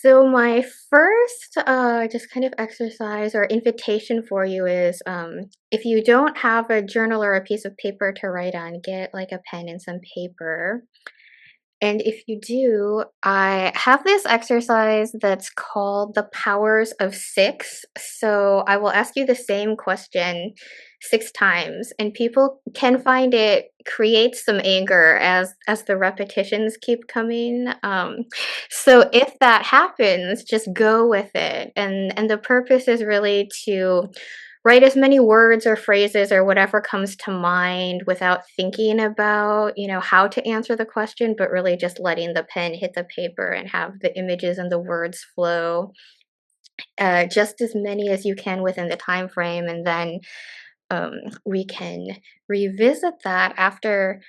So my first just kind of exercise or invitation for you is if you don't have a journal or a piece of paper to write on, get like a pen and some paper. And if you do, I have this exercise that's called the powers of six. So I will ask you the same question six times, and people can find it creates some anger as the repetitions keep coming. So if that happens, just go with it. And the purpose is really to write as many words or phrases or whatever comes to mind without thinking about, how to answer the question, but really just letting the pen hit the paper and have the images and the words flow, just as many as you can within the time frame, and then um, we can revisit that after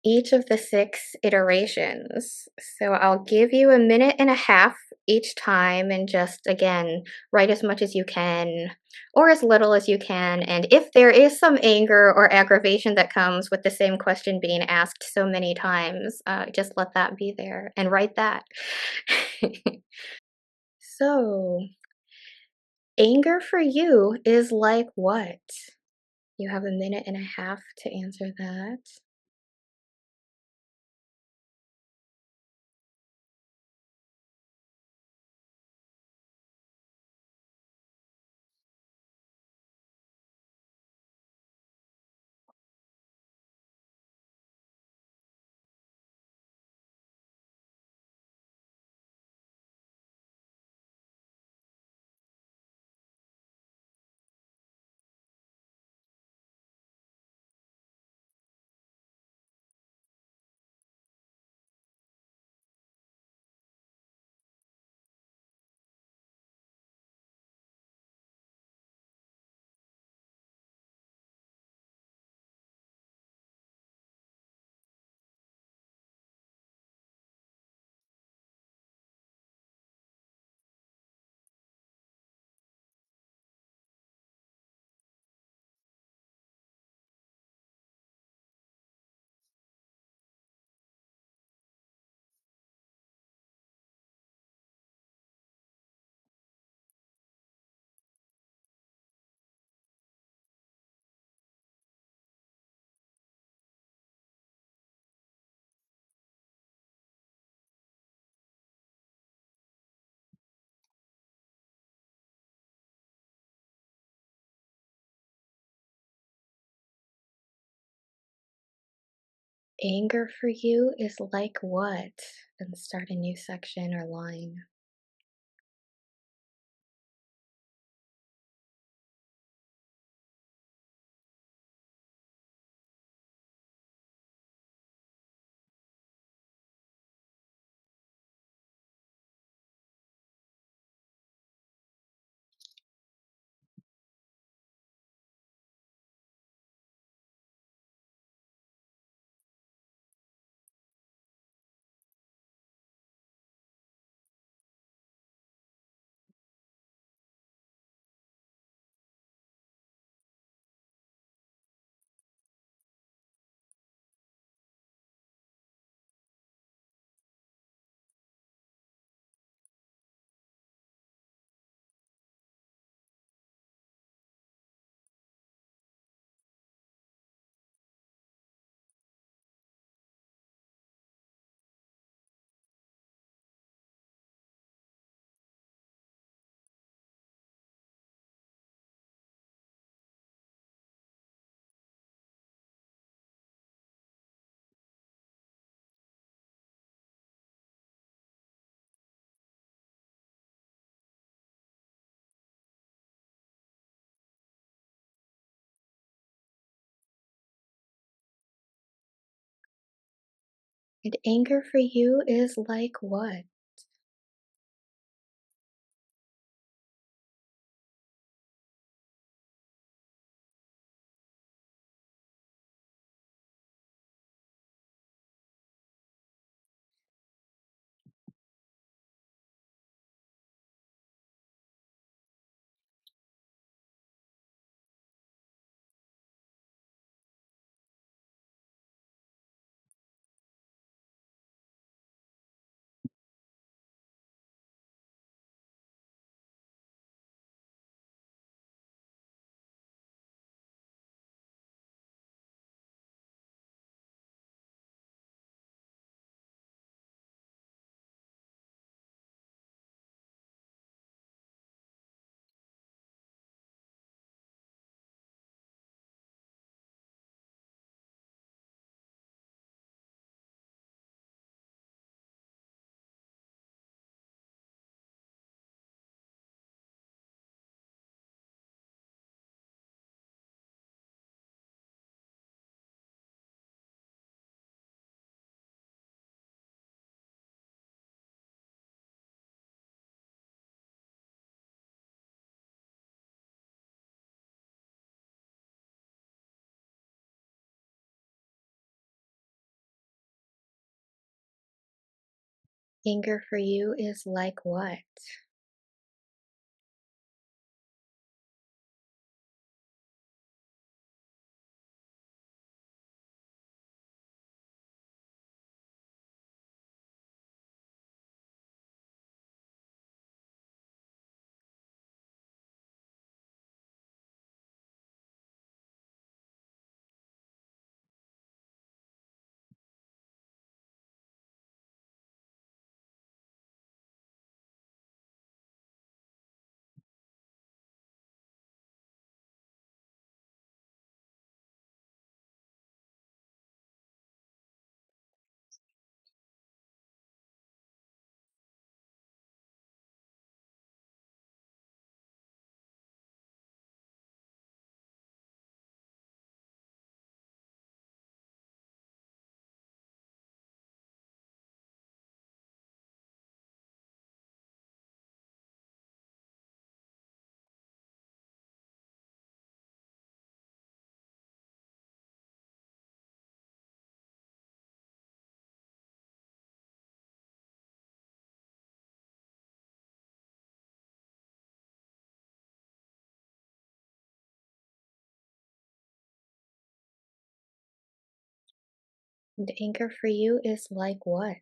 each of the six iterations. So I'll give you a minute and a half each time and just again write as much as you can or as little as you can. And if there is some anger or aggravation that comes with the same question being asked so many times, just let that be there and write that. So, anger for you is like what? You have a minute and a half to answer that. Anger for you is like what? And start a new section or line. And anger for you is like what? Anger for you is like what? And anger for you is like what?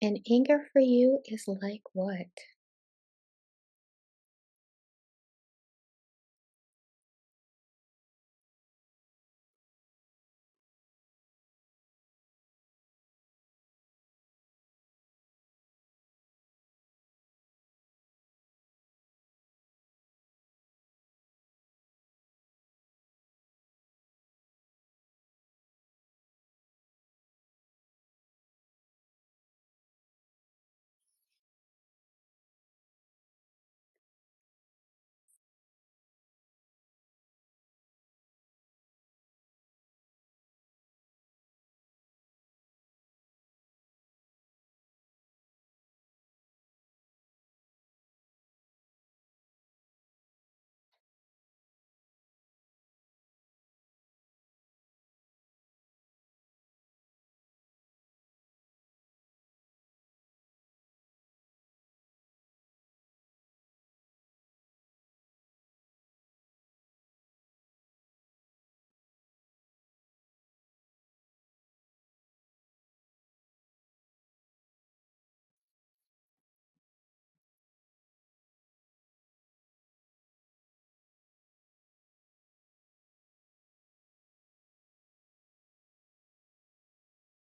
And anger for you is like what?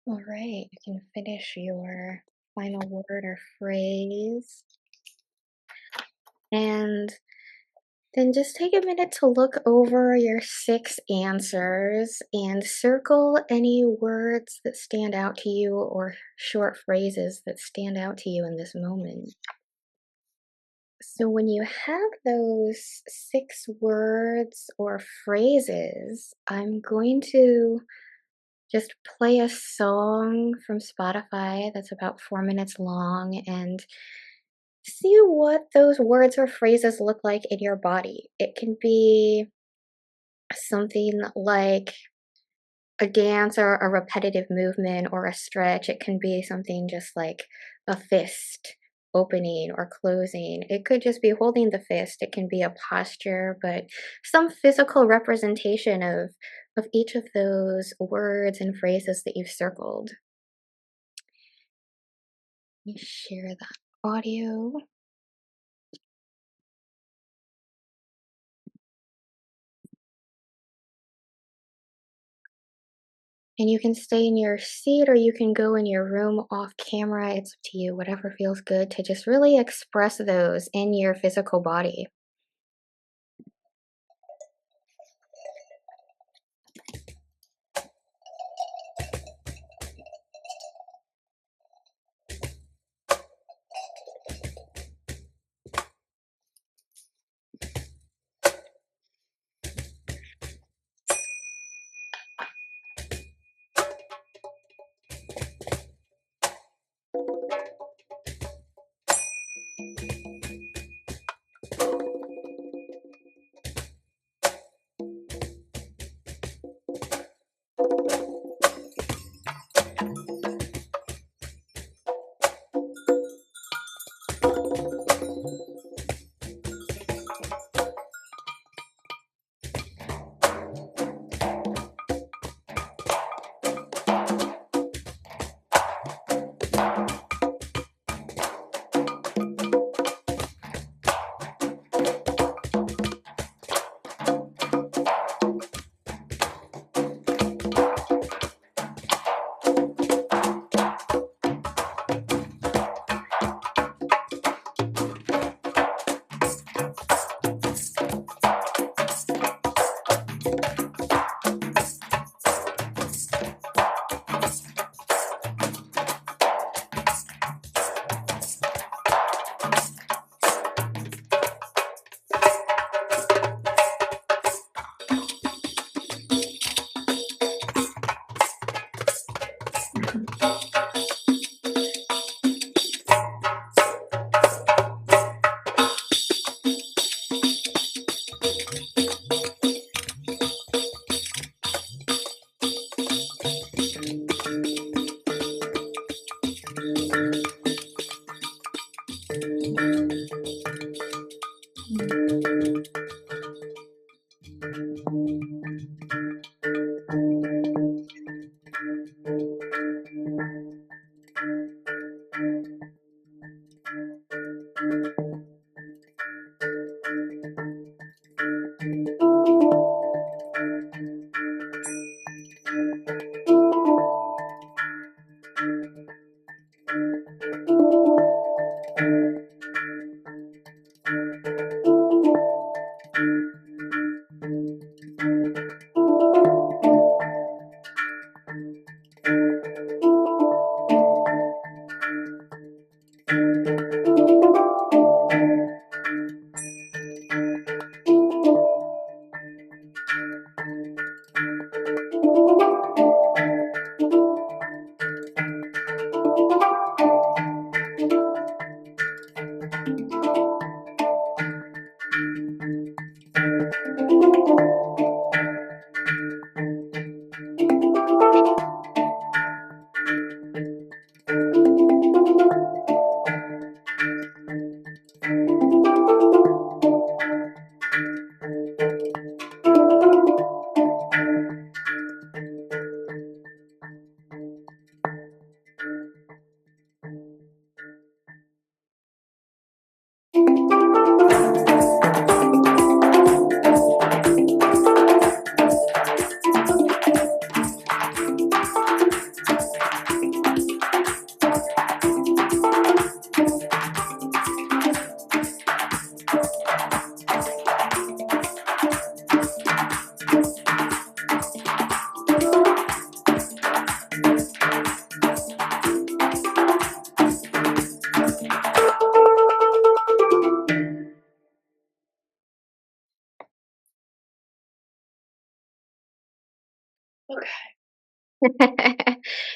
All right, you can finish your final word or phrase. And then just take a minute to look over your 6 answers and circle any words that stand out to you or short phrases that stand out to you in this moment. So, when you have those 6 words or phrases, I'm going to Just play a song from Spotify that's about 4 minutes long and see what those words or phrases look like in your body. It can be something like a dance or a repetitive movement or a stretch. It can be something just like a fist opening or closing. It could just be holding the fist. It can be a posture, but some physical representation of each of those words and phrases that you've circled. Let me share that audio. And you can stay in your seat or you can go in your room off camera. It's up to you, whatever feels good to just really express those in your physical body.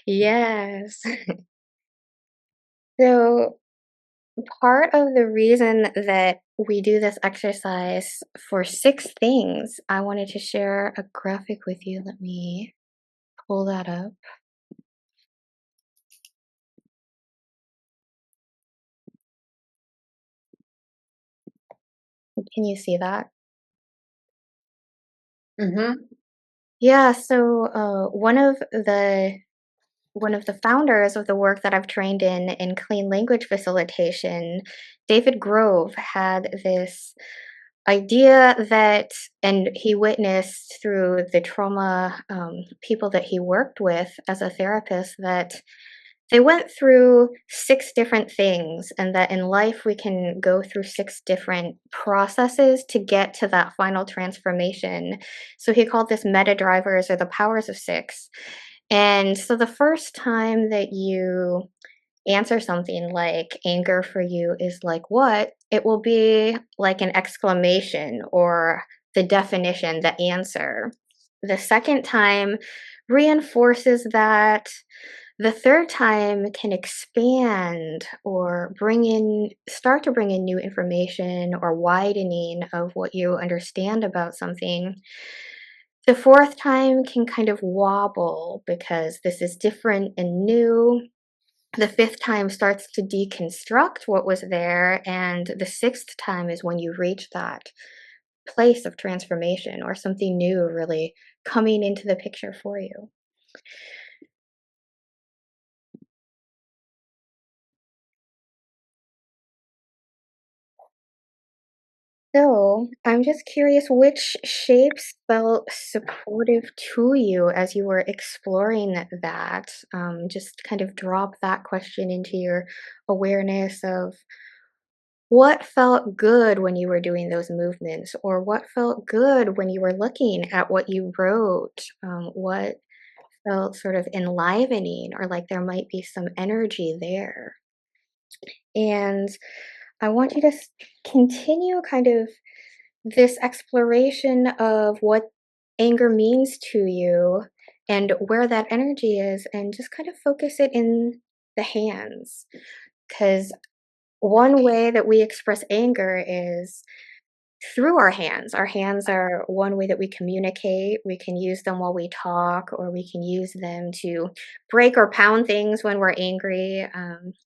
Yes. So, part of the reason that we do this exercise for 6 things, I wanted to share a graphic with you. Let me pull that up. Can you see that? Mhm. Yeah, so, one of the founders of the work that I've trained in clean language facilitation, David Grove, had this idea that, and he witnessed through the trauma people that he worked with as a therapist, that they went through 6 different things, and that in life we can go through 6 different processes to get to that final transformation. So he called this meta drivers, or the powers of 6. And so the first time that you answer something like anger for you is like what, it will be like an exclamation or the definition, the answer. The second time reinforces that. The third time can expand or start to bring in new information or widening of what you understand about something. The fourth time can kind of wobble because this is different and new. The fifth time starts to deconstruct what was there. And the sixth time is when you reach that place of transformation or something new really coming into the picture for you. So, I'm just curious which shapes felt supportive to you as you were exploring that. Just kind of drop that question into your awareness of what felt good when you were doing those movements, or what felt good when you were looking at what you wrote. What felt sort of enlivening, or like there might be some energy there. And I want you to continue kind of this exploration of what anger means to you and where that energy is, and just kind of focus it in the hands. Because one way that we express anger is through our hands. Our hands are one way that we communicate. We can use them while we talk, or we can use them to break or pound things when we're angry.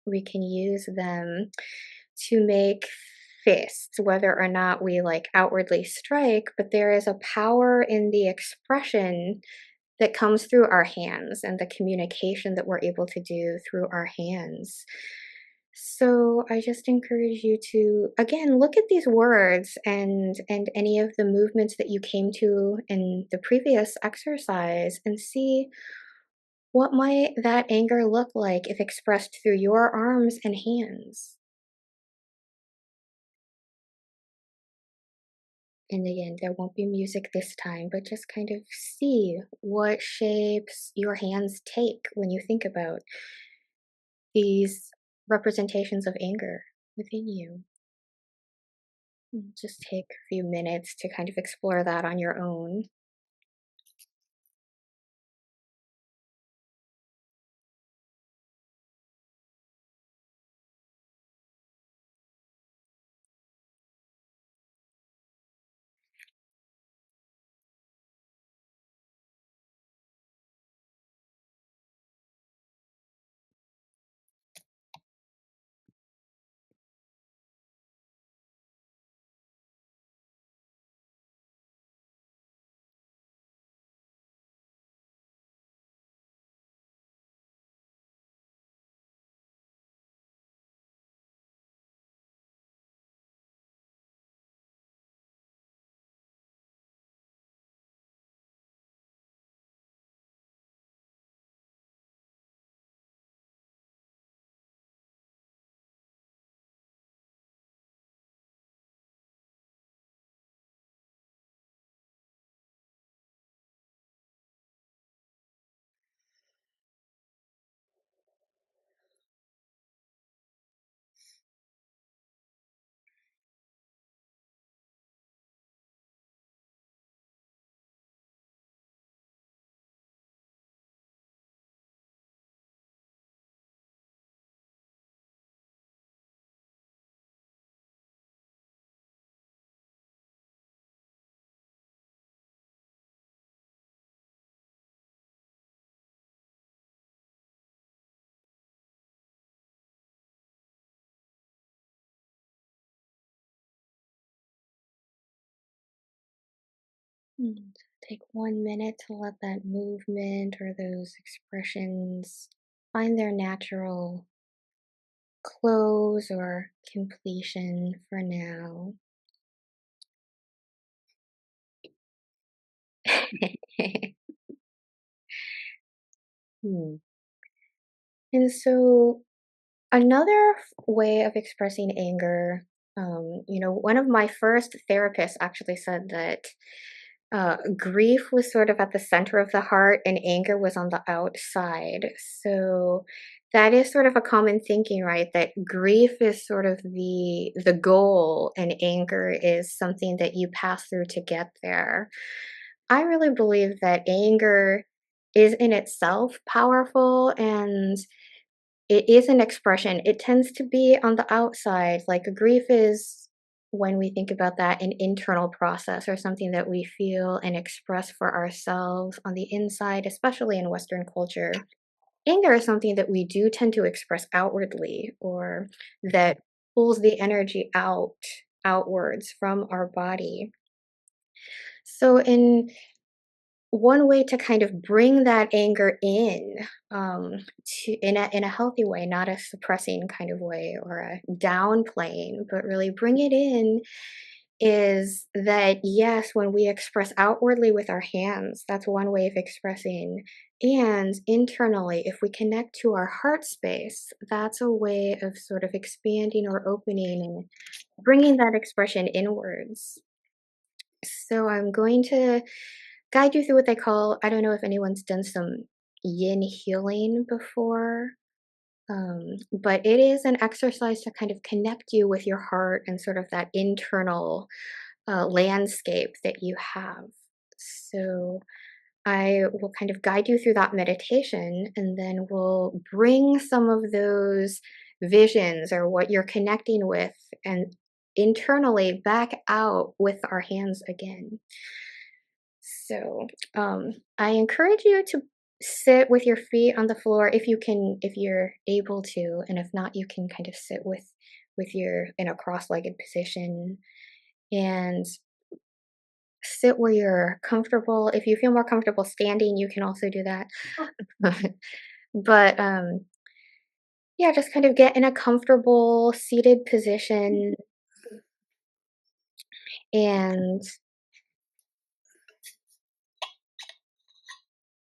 We can use them to make fists, whether or not we like outwardly strike, but there is a power in the expression that comes through our hands and the communication that we're able to do through our hands. So I just encourage you to again look at these words and any of the movements that you came to in the previous exercise, and see what might that anger look like if expressed through your arms and hands. And again, there won't be music this time, but just kind of see what shapes your hands take when you think about these representations of anger within you. Just take a few minutes to kind of explore that on your own. Take 1 minute to let that movement or those expressions find their natural close or completion for now. Hmm. And so, another way of expressing anger, one of my first therapists actually said that grief was sort of at the center of the heart and anger was on the outside. So that is sort of a common thinking, right? That grief is sort of the goal and anger is something that you pass through to get there. I really believe that anger is in itself powerful and it is an expression. It tends to be on the outside. Like grief is, when we think about that, an internal process or something that we feel and express for ourselves on the inside, especially in Western culture. Anger is something that we do tend to express outwardly or that pulls the energy outwards from our body. So in one way to kind of bring that anger in, to in a healthy way, not a suppressing kind of way or a downplaying, but really bring it in, is that yes, when we express outwardly with our hands, that's one way of expressing. And internally, if we connect to our heart space, that's a way of sort of expanding or opening and bringing that expression inwards. So I'm going to guide you through what they call, I don't know if anyone's done some yin healing before, but it is an exercise to kind of connect you with your heart and sort of that internal landscape that you have. So I will kind of guide you through that meditation and then we'll bring some of those visions or what you're connecting with and internally back out with our hands again. So, I encourage you to sit with your feet on the floor if you can, if you're able to, and if not, you can kind of sit with your in a cross-legged position and sit where you're comfortable. If you feel more comfortable standing, you can also do that. But yeah, just kind of get in a comfortable seated position and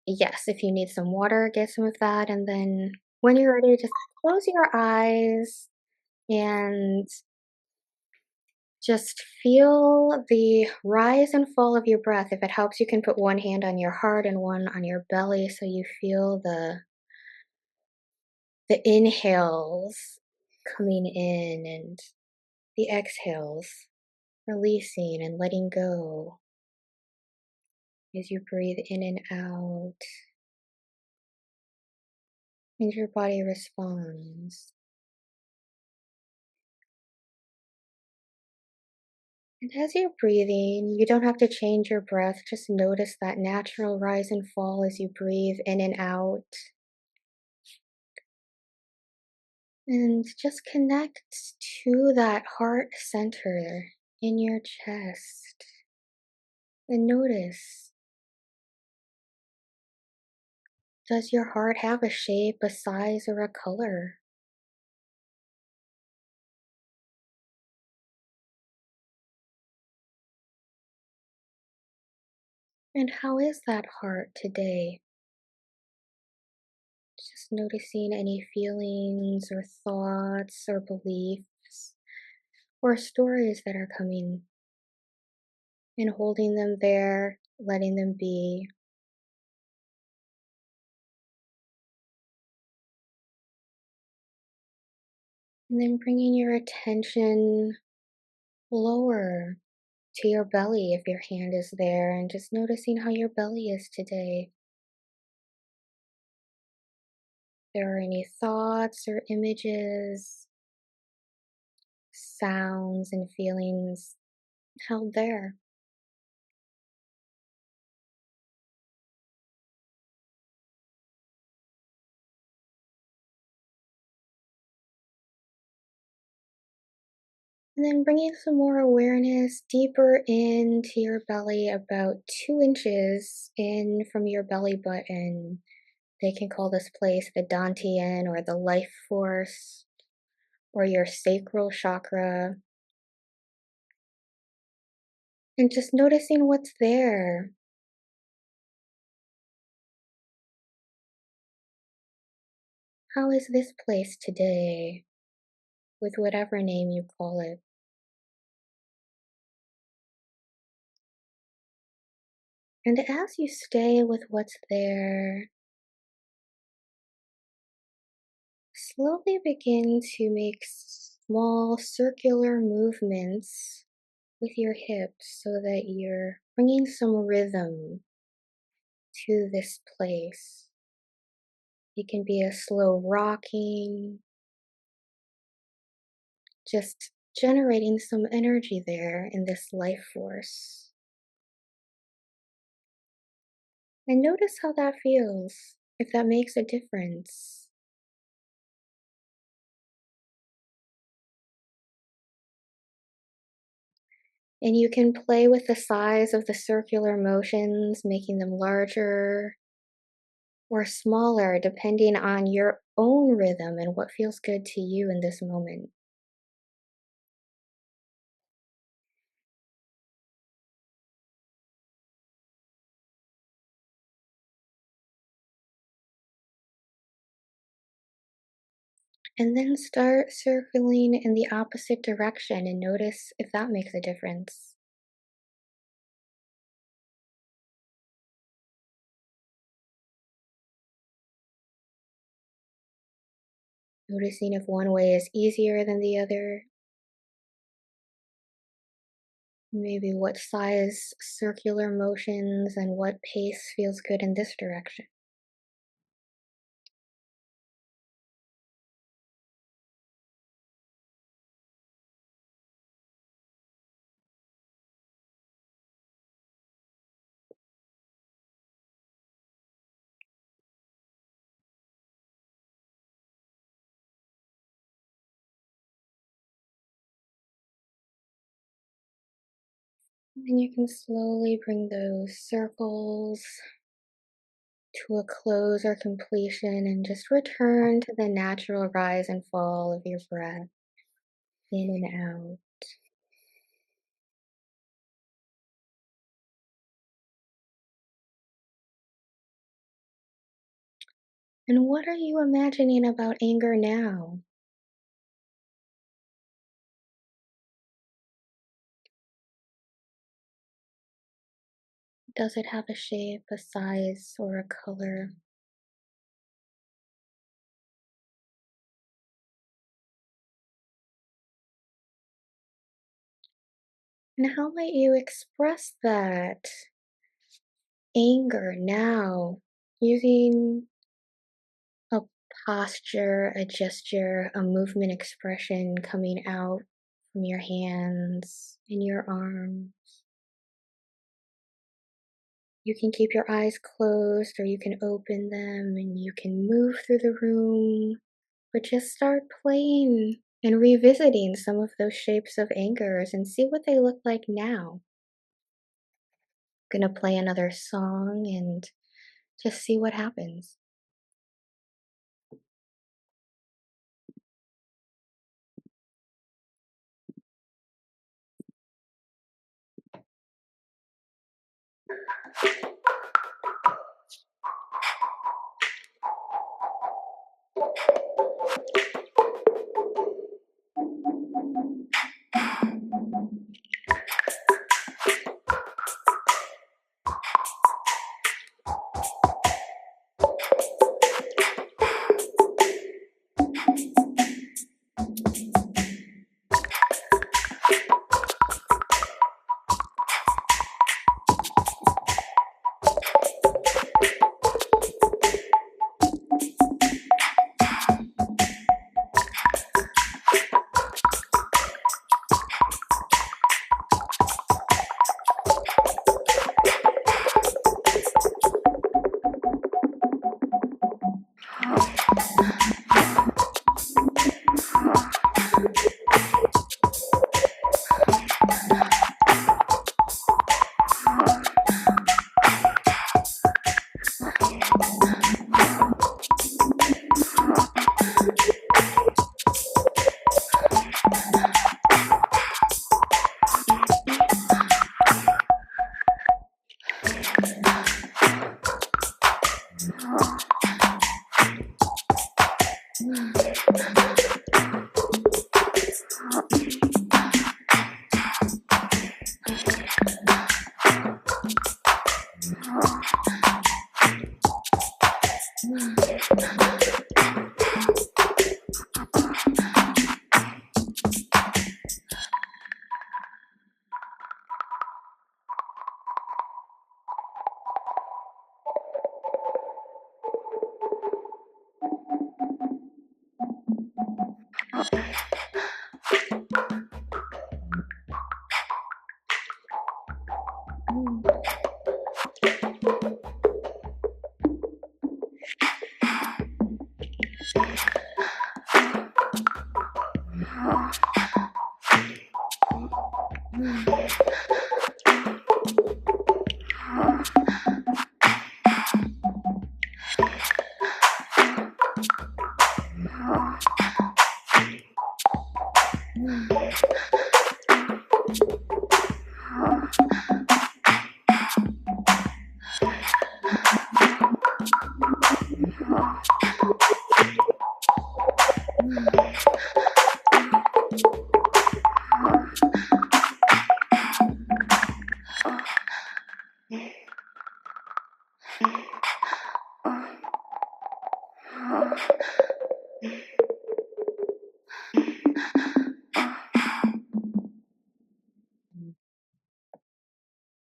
yes, if you need some water, get some of that. And then when you're ready, just close your eyes and just feel the rise and fall of your breath. If it helps, you can put one hand on your heart and one on your belly so you feel the inhales coming in and the exhales releasing and letting go as you breathe in and out and your body responds. And as you're breathing, you don't have to change your breath. Just notice that natural rise and fall as you breathe in and out. And just connect to that heart center in your chest. And notice, does your heart have a shape, a size, or a color? And how is that heart today? Just noticing any feelings or thoughts or beliefs or stories that are coming and holding them there, letting them be, and then bringing your attention lower to your belly if your hand is there, and just noticing how your belly is today. If there are any thoughts or images, sounds, and feelings held there. And then bringing some more awareness deeper into your belly, about 2 inches in from your belly button. They can call this place the Dantian or the life force or your sacral chakra. And just noticing what's there. How is this place today, with whatever name you call it? And as you stay with what's there, slowly begin to make small circular movements with your hips so that you're bringing some rhythm to this place. It can be a slow rocking, just generating some energy there in this life force. And notice how that feels, if that makes a difference. And you can play with the size of the circular motions, making them larger or smaller depending on your own rhythm and what feels good to you in this moment. And then start circling in the opposite direction and notice if that makes a difference. Noticing if one way is easier than the other. Maybe what size circular motions and what pace feels good in this direction. And you can slowly bring those circles to a close or completion and just return to the natural rise and fall of your breath in and out. And what are you imagining about anger now? Does it have a shape, a size, or a color? And how might you express that anger now using a posture, a gesture, a movement expression coming out from your hands and your arms? You can keep your eyes closed or you can open them and you can move through the room or just start playing and revisiting some of those shapes of angers and see what they look like now. Gonna play another song and just see what happens.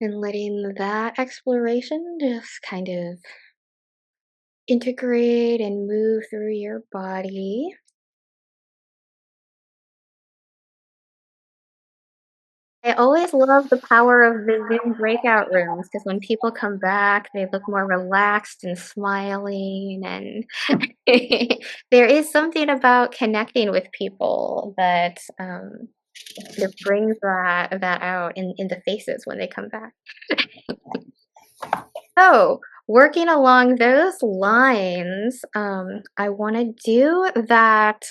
And letting that exploration just kind of integrate and move through your body. I always love the power of the Zoom breakout rooms because when people come back, they look more relaxed and smiling, and there is something about connecting with people that that brings that out in the faces when they come back. So, working along those lines, I want to do that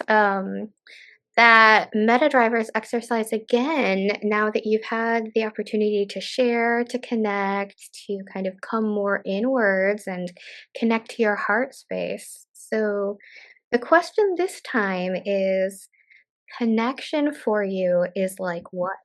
meta drivers exercise again now that you've had the opportunity to share, to connect, to kind of come more inwards and connect to your heart space. So, the question this time is, connection for you is like what?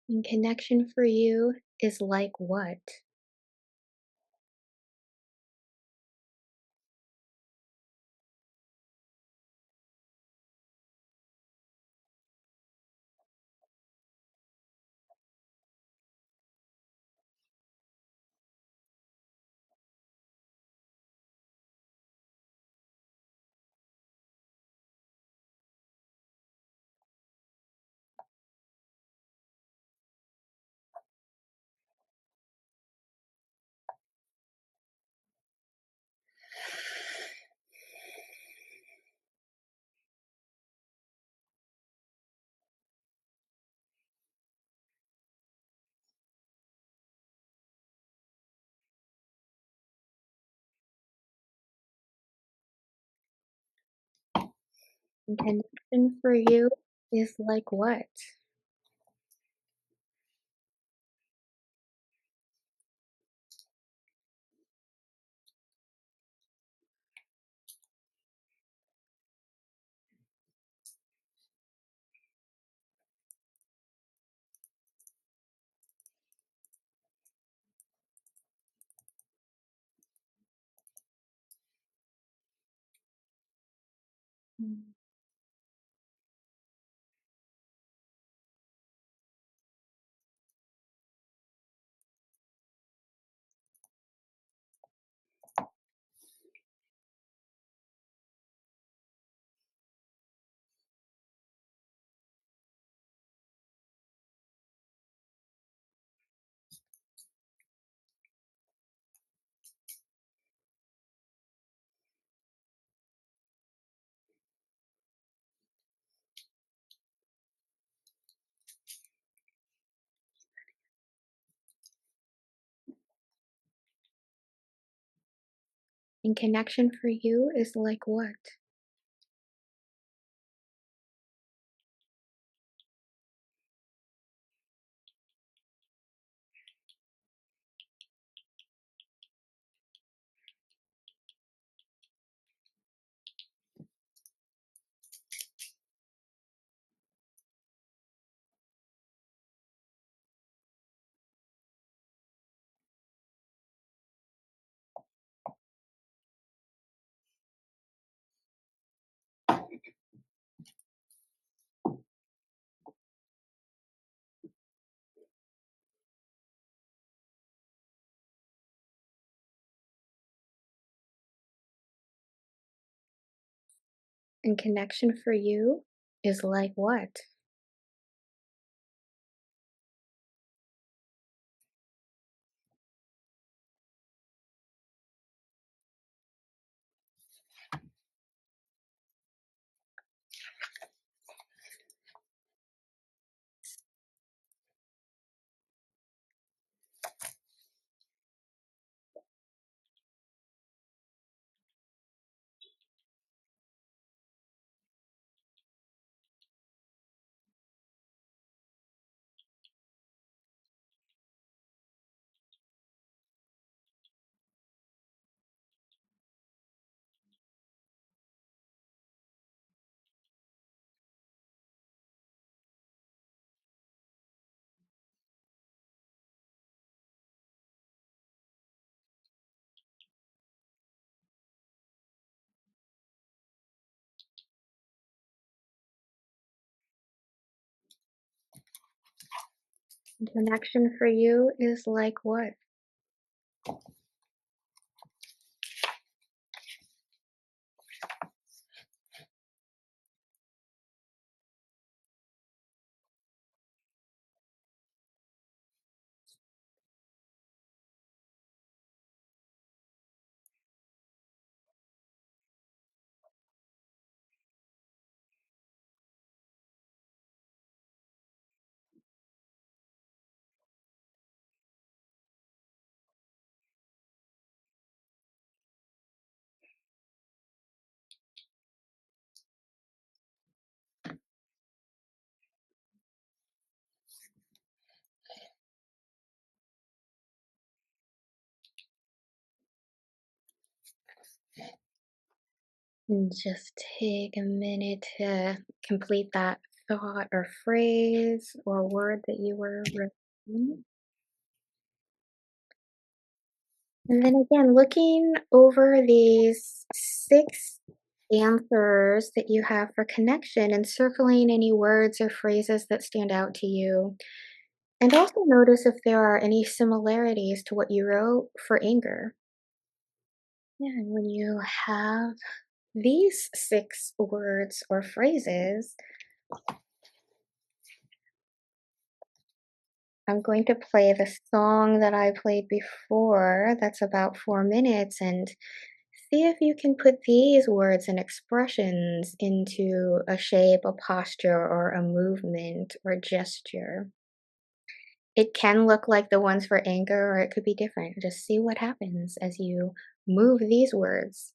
And connection for you is like what? And connection for you is like what? Mm. And connection for you is like what? And connection for you is like what? And connection for you is like what? And just take a minute to complete that thought or phrase or word that you were repeating. And then again, looking over these 6 answers that you have for connection and circling any words or phrases that stand out to you. And also notice if there are any similarities to what you wrote for anger. Yeah, and when you have these 6 words or phrases, I'm going to play the song that I played before that's about 4 minutes and see if you can put these words and expressions into a shape, a posture, or a movement or gesture. It can look like the ones for anger or it could be different. Just see what happens as you move these words.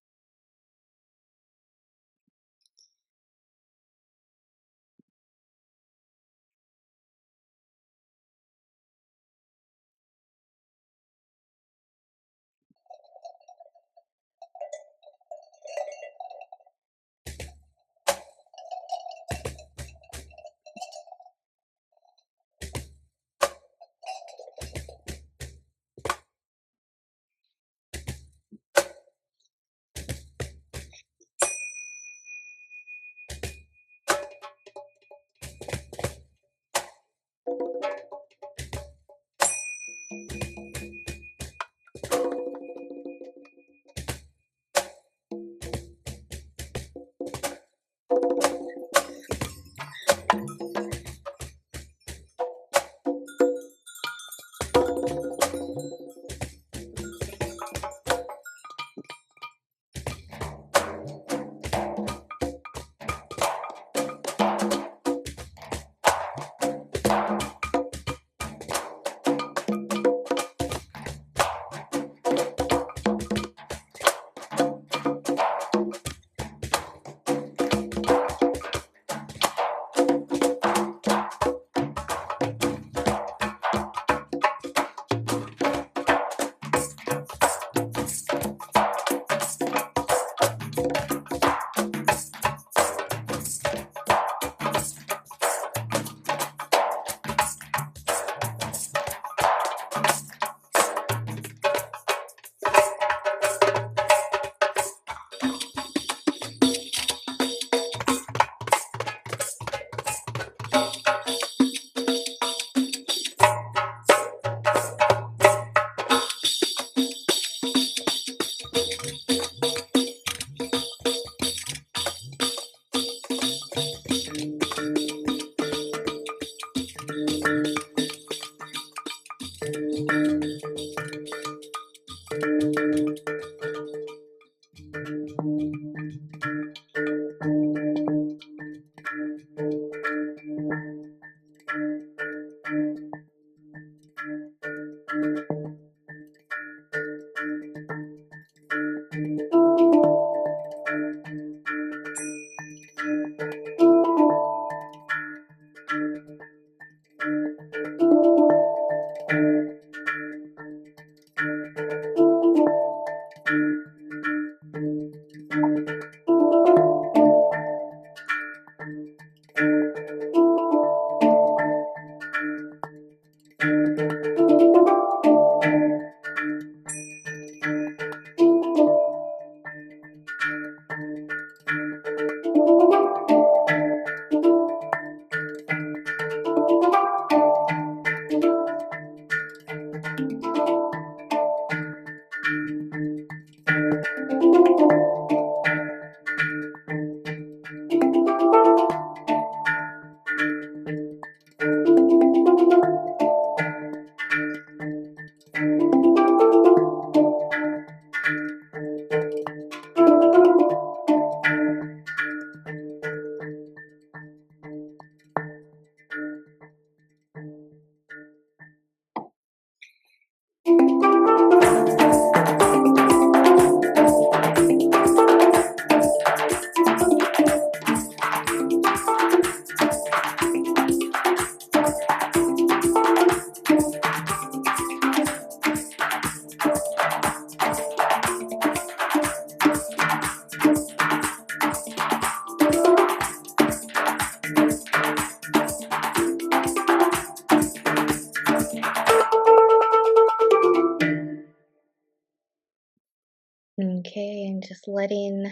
Okay, and just letting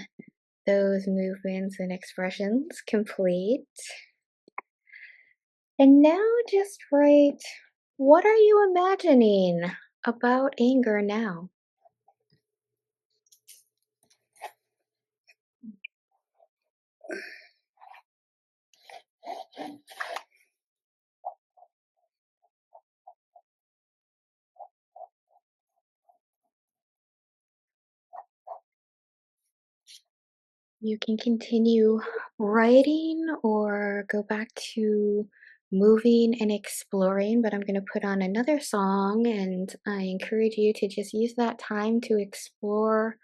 those movements and expressions complete. And now just write, what are you imagining about anger now? You can continue writing or go back to moving and exploring, but I'm going to put on another song and I encourage you to just use that time to explore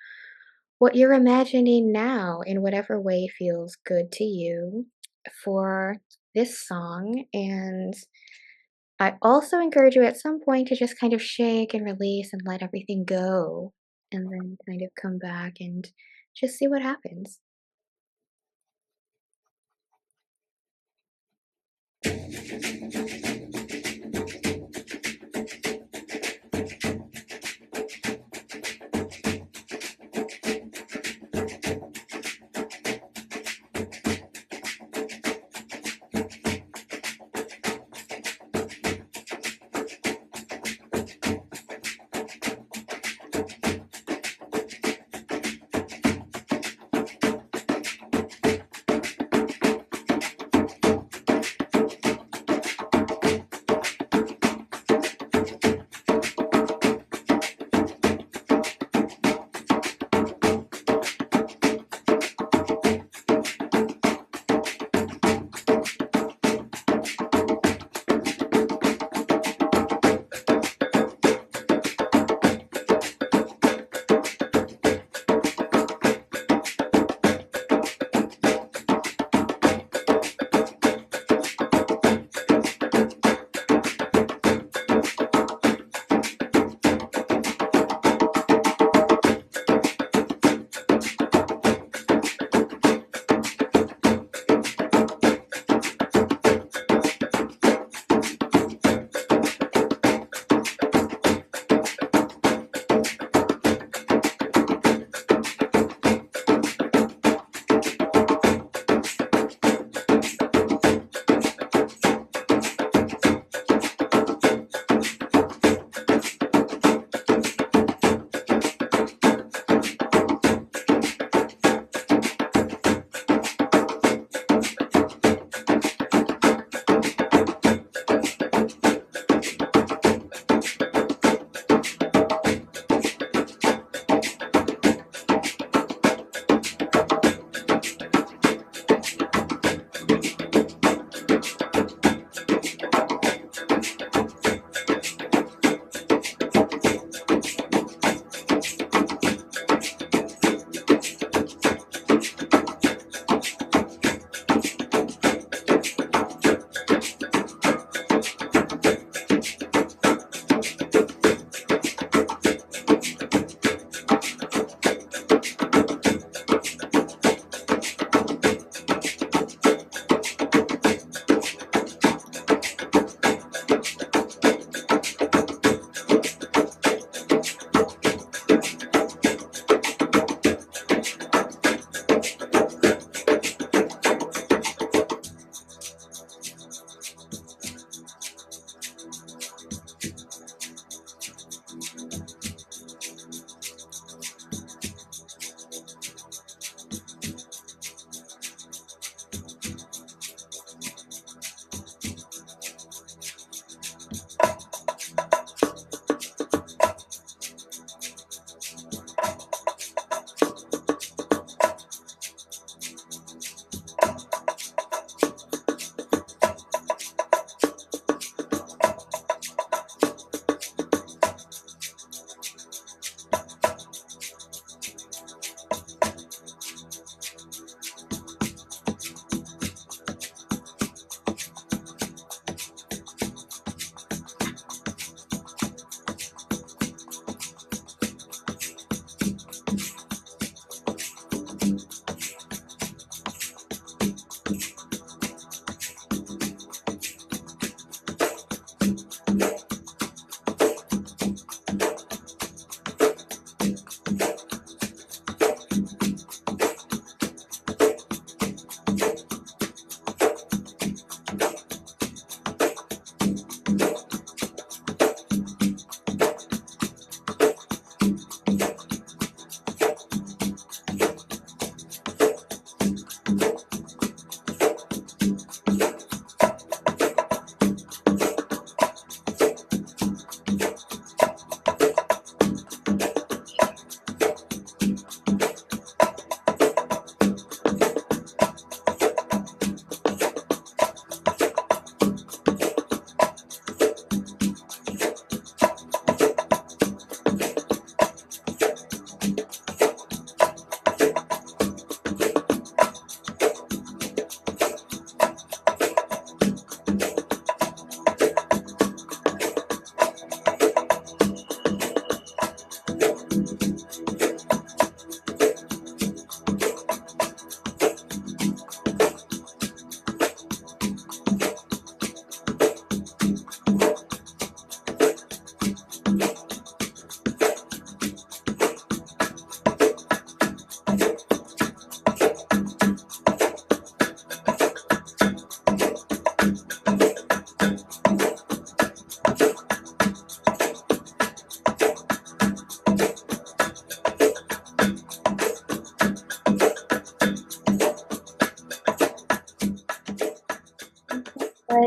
what you're imagining now in whatever way feels good to you for this song. And I also encourage you at some point to just kind of shake and release and let everything go, and then kind of come back and just see what happens.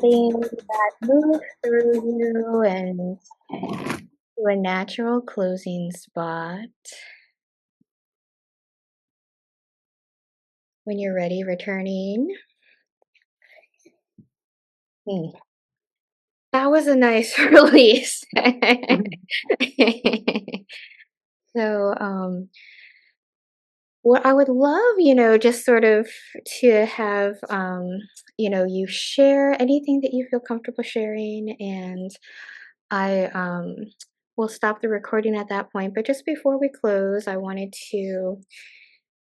letting that move through you and to a natural closing spot. When you're ready, returning. Hmm. That was a nice release. So, what I would love, just sort of to have, you share anything that you feel comfortable sharing, and I will stop the recording at that point. But just before we close, I wanted to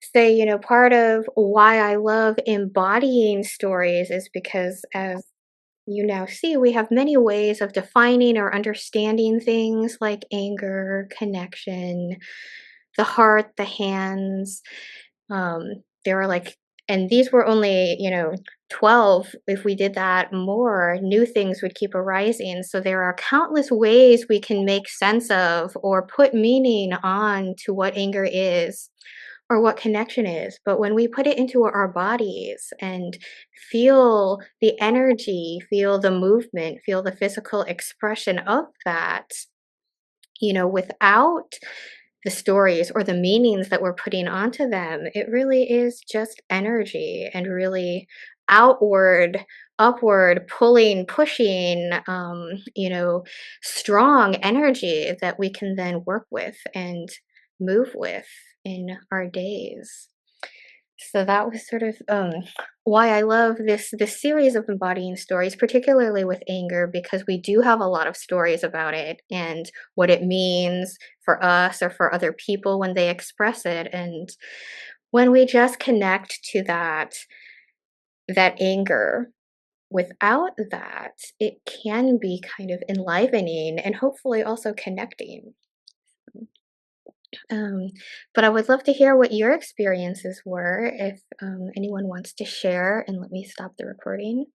say, part of why I love embodying stories is because, as you now see, we have many ways of defining or understanding things like anger, connection, the heart, the hands. There are like, and these were only, 12. If we did that more, new things would keep arising. So there are countless ways we can make sense of or put meaning on to what anger is or what connection is. But when we put it into our bodies and feel the energy, feel the movement, feel the physical expression of that, without the stories or the meanings that we're putting onto them, it really is just energy and really outward, upward, pulling, pushing, strong energy that we can then work with and move with in our days. So that was sort of why I love this series of embodying stories, particularly with anger, because we do have a lot of stories about it and what it means for us or for other people when they express it. And when we just connect to that anger, without that, it can be kind of enlivening and hopefully also connecting. Um, but I would love to hear what your experiences were if anyone wants to share, and let me stop the recording.